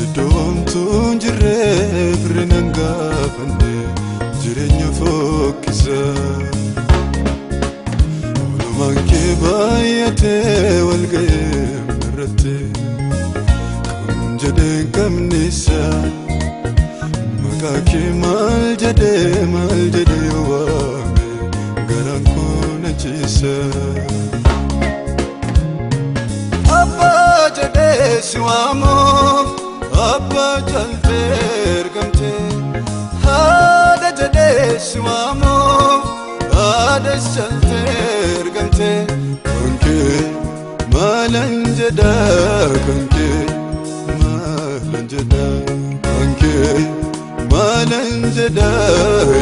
Iddoomtuun jirre firrinan gaafanne jireenya fokkisa. Olumaan kee baay'atee walga'ee irratti kan jedheen qabnisa. Maqaa kee maal jedhee yoo waame garaan koo na ciisa. Abbaa jedhee si waamu Abba jaltee ergamtee haadha jedhee si waamu haadha jaltee ergamtee kan kee maalan jedhaa kan kee maalan jedhaa kan kee maalan jedhaa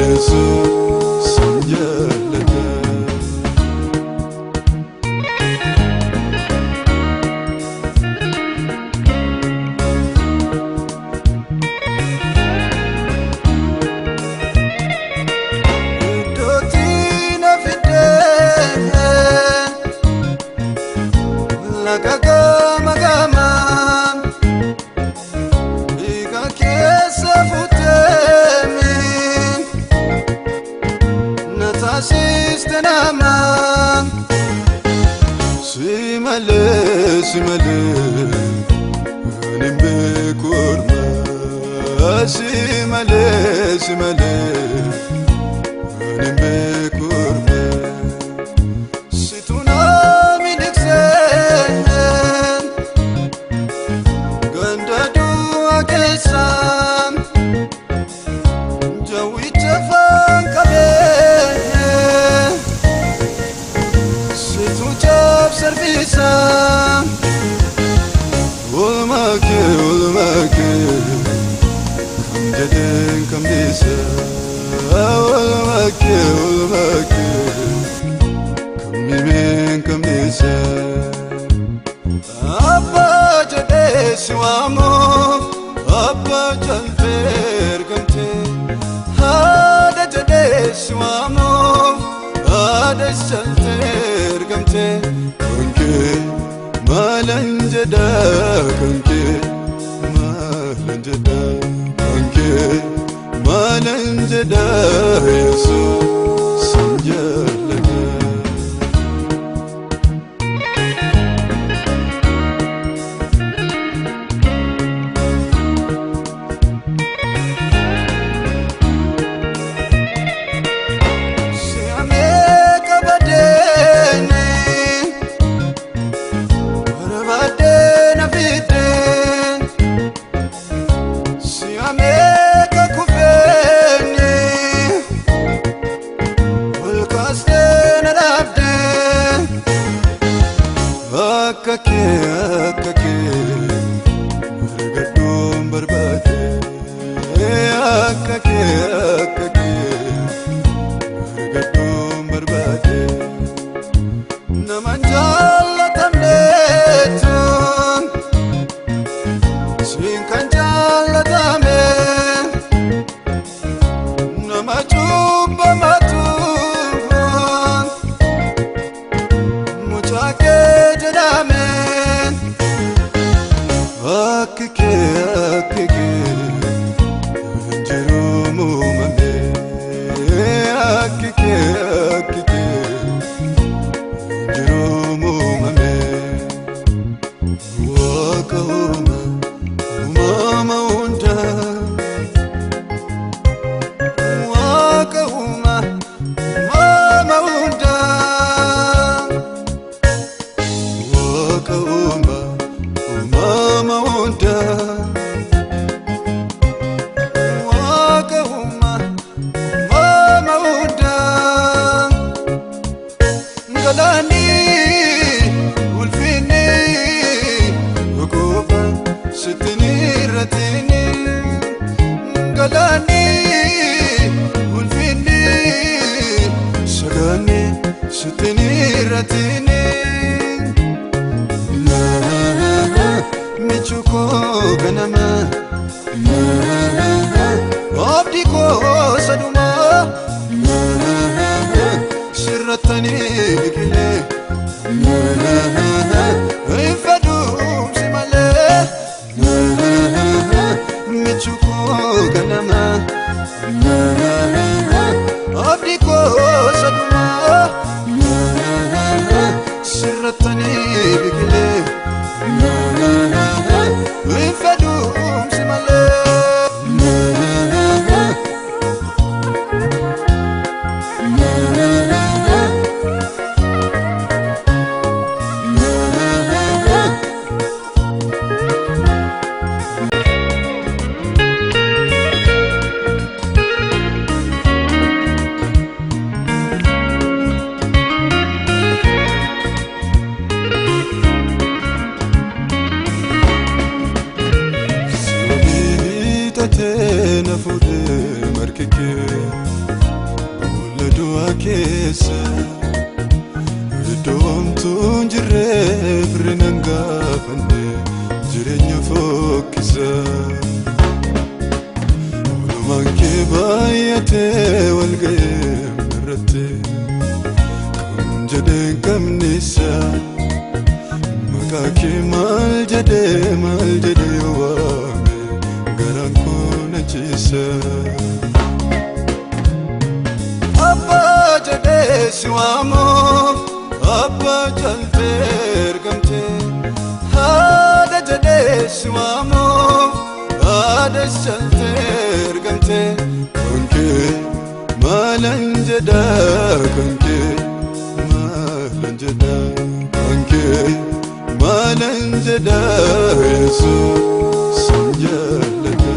Yesuus sin jaalladha. Simale, nimbe kurma. Simale, nimbe kurma. Situna miniksen, ganda dua kesan, jawi tefan kabe. Situ jab servisan. Olmake, kam jedhen kam disa. Olmake, kam nimen kam disa. Abba jedhe si waamu, Abba jalte ergamte. Haadha jedhe si waamu, haadha jalte ergamte. Kan kee maalan jedhaa kan kee maalan jedhaa kan kee maalan jedhaa Yesuus sin jaalladha. Akka margaddoon barbaade akka margaddoon barbaade naman jaalatamneetuun siin kan jaalatame nama cubbamatuun mucaa kee jedhame. Akkake jiruumu mame akkake jiruumu mame Waaqa uumama hunda Waaqa uumama hunda Waaqa uumama hunda Waaqa uumama hunda Galaani ulfinni gogoba sitini ratini Galaani ulfinni sagani sitini ratini Michuko ganama abdi ko saduma sirratani bikile ifadu simale Buufatee na fuudhee margi kee boolla du'aa keessa iddoo homtuun jirree firri nan gaafanne jireenya fokkisa olumaan kee baay'atee wal ga'ee irratti kan jedheen qabnisa maqaa kee maal jedhee waame garaan koo na ciisa abbaa jedhee si waamu abbaa jaltee ergamtee haadha jedhee si waamu haadhas jaltee ergamtee kan kee maalan jedha kan kee maalan jedha kan kee maalan jedha Yesuus sin jaalladha.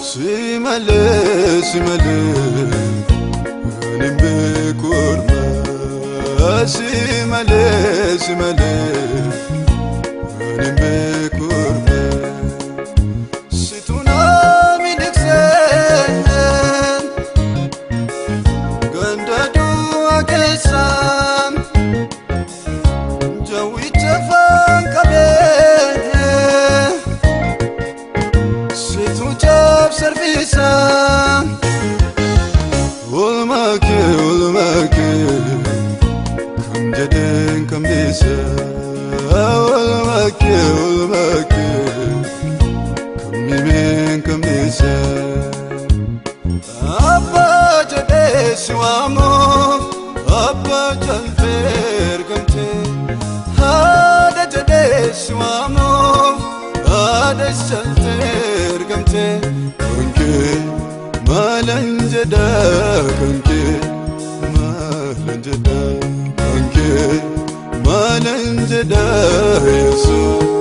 Simale, nimbe kurma. Simale, nimbe kurma. Situna midiksen, ganda dua kesan, jawi cafan kabe. Situ jab servisan. Olmake, kam jedhen kam desa. Olmake, kam nimen kam desa. Abba jedhe si waamu, abba jaltee ergamtee. Haadha jedhe si waamu, haadhas jaltee ergamtee. Kan kee maalan jedha kan kee maalan jedha kan kee maalan jedha Yesuus